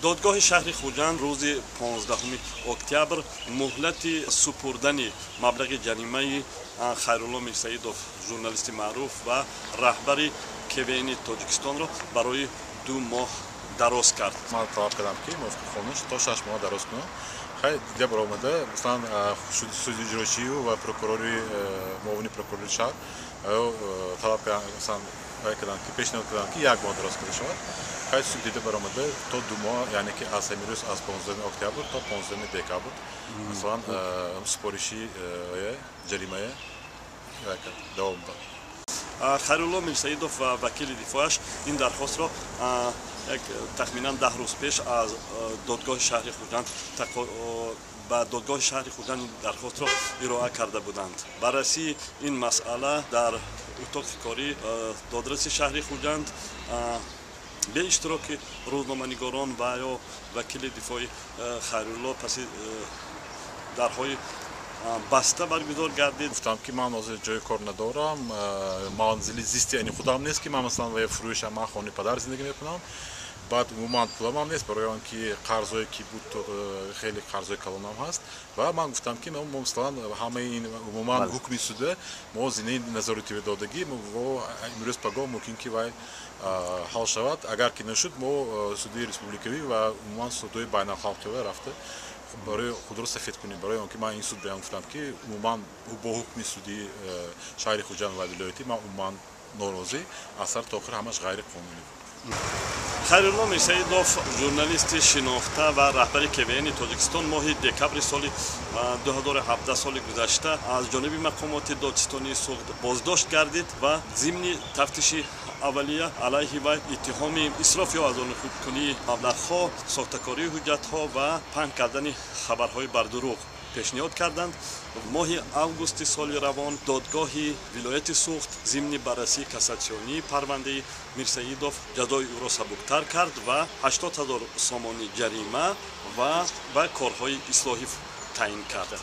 دادگاه شهر خوجند روز 15 اکتبر مهلت سپردن مبلغ جریمه خیرالله میرسیدوف ژورنالیست معروف و رهبر KVN تاجیکستان را برای 2 ماه دراز کرد. من طلب کردم که موافق خونش تا 6 ماه دراز کنه. خیلی دیگه برآمده مثلا سود اجرایی و پروکوروری معاون پروکورور شهر طلب مثلا کردن که پیشنهاد کردن که 1 ماه دراز کنه شود. خیلی سود دیده برآمده تا 2 ماه یعنی که از امروز از 15 اکتبر تا 15 دکبر مثلا سپارشی جریمه دوام داد. خیرالله میرسیدوف و وکیل دفاعش این درخواست را تخمینا 10 روز پیش از دادگاه شهر خوجند به دادگاه شهر خوجند این درخواست را ارائه کرده بودند. بررسی این مسئله در اتاق کاری دادرس شهر خوجند به اشتراک روزنامه‌نگاران و یا وکیل دفاعی خیرالله پس درهای بسته برگزار گردید. گفتم که من از جای کار ندارم، منزل زیستی یعنی خودم نیست که من مثلا و فروش من خانه پدر زندگی میکنم. بعد عموما پولم هم نیست برای آنکه قرضایی که بود خیلی قرضای کلانم هست و من گفتم که ما مثلا همه این عموما حکمی سوده ما زینه نظارتی دادگی و امروز پگاه ممکن که وای حل شود. اگر که نشد ما سودی ریسپوبلیکوی و عموما سودای بین الخالقی رفته برای خود را سفید کنیم. برای آنکه من این سود بیان گفتم که عموما با حکم سودی شهر خوجند و ولایتی من عموما ناراضی اثر تا آخر همش غیر قانونی بود. خیرالله میرسیدوف ژورنالیست شناخته و رهبر KVN تاجیکستان ماه دکبر سال 2017 سال گذشته از جانب مقامات دادستانی سوخت بازداشت گردید و ضمن تفتیش اولیه علیه وی اتهام اسراف یا ارزان کنی مبلغ‌ها، ساختکاری حجت‌ها و پنهان کردن خبرهای بر دروغ پیشنهاد کردند. ماه اوگوست سال روان دادگاه ولایت سوخت ضمن بررسی کاساسیونی پرونده میرسیدوف جزای او را سبکتر کرد و 80,000 سومان جریمه و کارهای اصلاحی تعیین کرد.